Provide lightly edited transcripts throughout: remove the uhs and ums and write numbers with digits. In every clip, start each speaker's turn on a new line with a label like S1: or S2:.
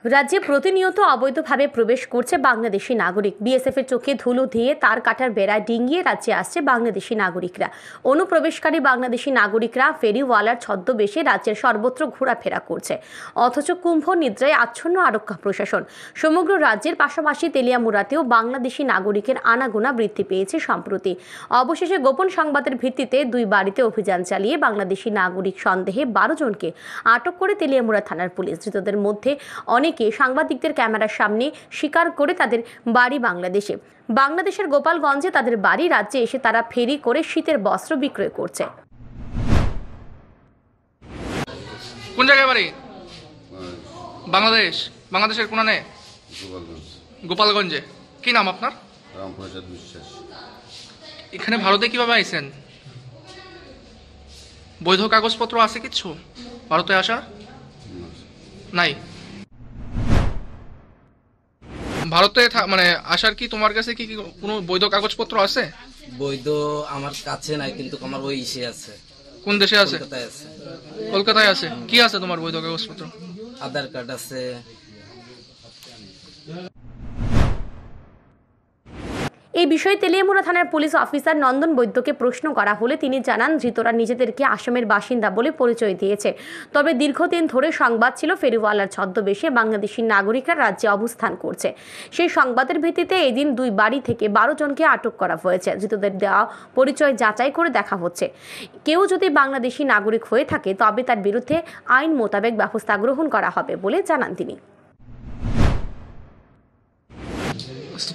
S1: রাজ্যে প্রতিনিয়ত অবৈধভাবে প্রবেশ করছে বাংলাদেশি নাগরিক। বিএসএফের চোখে ধুলো দিয়ে তার কাটার বেড়ায় ডিঙিয়ে রাজ্যে আসছে বাংলাদেশি নাগরিকরা। অনুপ্রবেশকারী বাংলাদেশি নাগরিকরা ফেরিওয়ালার ছদ্মবেশে রাজ্যের সর্বত্র ঘোরাফেরা করছে, অথচ কুম্ভ নিদ্রায় আচ্ছন্ন আরক্ষা প্রশাসন। সমগ্র রাজ্যের পাশাপাশি তেলিয়ামুড়াতেও বাংলাদেশি নাগরিকের আনাগোনা বৃদ্ধি পেয়েছে সম্প্রতি। অবশেষে গোপন সংবাদের ভিত্তিতে দুই বাড়িতে অভিযান চালিয়ে বাংলাদেশি নাগরিক সন্দেহে 12 জনকে আটক করে তেলিয়ামুড়া থানার পুলিশ। ধৃতদের মধ্যে অনেকে সাংবাদিকদের ক্যামেরার সামনে স্বীকার করে তাদের বাড়ি বাংলাদেশের গোপালগঞ্জে তাদের বাড়ি। রাজ্যে এসে তারা ফেরি করে শীতের বস্ত্র বিক্রয় করছে।
S2: কোন জায়গায় বাড়ি? বাংলাদেশের কোনানে? গোপালগঞ্জে। কি নাম আপনার?
S3: রামপ্রসাদ বিশ্বাস।
S2: এখানে ভারতে কিভাবে আইছেন? বৈধ কাগজপত্র আছে কিছু ভারতে আসা? নাই। ভারতে মানে আসার কি তোমার কাছে কি কোনো বৈধ কাগজপত্র আছে?
S4: বৈধ আমার কাছে নাই, কিন্তু আমার ওই ইসে আছে।
S2: কোন দেশে আছে?
S4: কলকাতায় আছে।
S2: কলকাতায় আছে। কি আছে তোমার বৈধ কাগজপত্র?
S4: আধার কার্ড আছে।
S1: এই বিষয়ে তেলিয়ামুড়া থানার পুলিশ অফিসার নন্দন বৈদ্যকে প্রশ্ন করা হলে তিনি জানান, ধৃতরা নিজেদেরকে আসামের বাসিন্দা বলে পরিচয় দিয়েছে। তবে দীর্ঘদিন ধরে সংবাদ ছিল ফেরিওয়ালার ছদ্মবেশে বাংলাদেশি নাগরিকরা রাজ্যে অবস্থান করছে। সেই সংবাদের ভিত্তিতে এদিন দুই বাড়ি থেকে 12 জনকে আটক করা হয়েছে। ধৃতদের দেওয়া পরিচয় যাচাই করে দেখা হচ্ছে। কেউ যদি বাংলাদেশি নাগরিক হয়ে থাকে তবে তার বিরুদ্ধে আইন মোতাবেক ব্যবস্থা গ্রহণ করা হবে বলে জানান তিনি।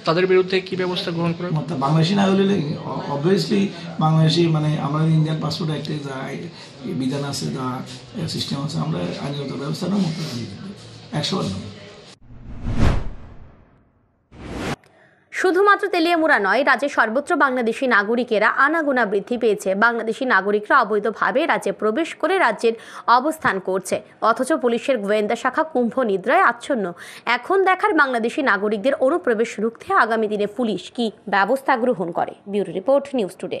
S2: তাদের বিরুদ্ধে কি ব্যবস্থা গ্রহণ করে?
S5: বাংলাদেশি না হলে অবভিয়াসলি বাংলাদেশি মানে আমরা ইন্ডিয়ান পাসপোর্ট অ্যাক্টে যা বিধান আছে, যা সিস্টেম আছে, আমরা আইনগত ব্যবস্থা নেব 100%।
S1: শুধুমাত্র তেলিয়ামুড়া নয়, রাজ্যের সর্বত্র বাংলাদেশি নাগরিকেরা আনাগোনা বৃদ্ধি পেয়েছে। বাংলাদেশি নাগরিকরা অবৈধভাবে রাজ্যে প্রবেশ করে রাজ্যের অবস্থান করছে, অথচ পুলিশের গোয়েন্দা শাখা কুম্ভ নিদ্রায় আচ্ছন্ন। এখন দেখার বাংলাদেশি নাগরিকদের অনুপ্রবেশ রুখতে আগামী দিনে পুলিশ কি ব্যবস্থা গ্রহণ করে। Bureau report, news today.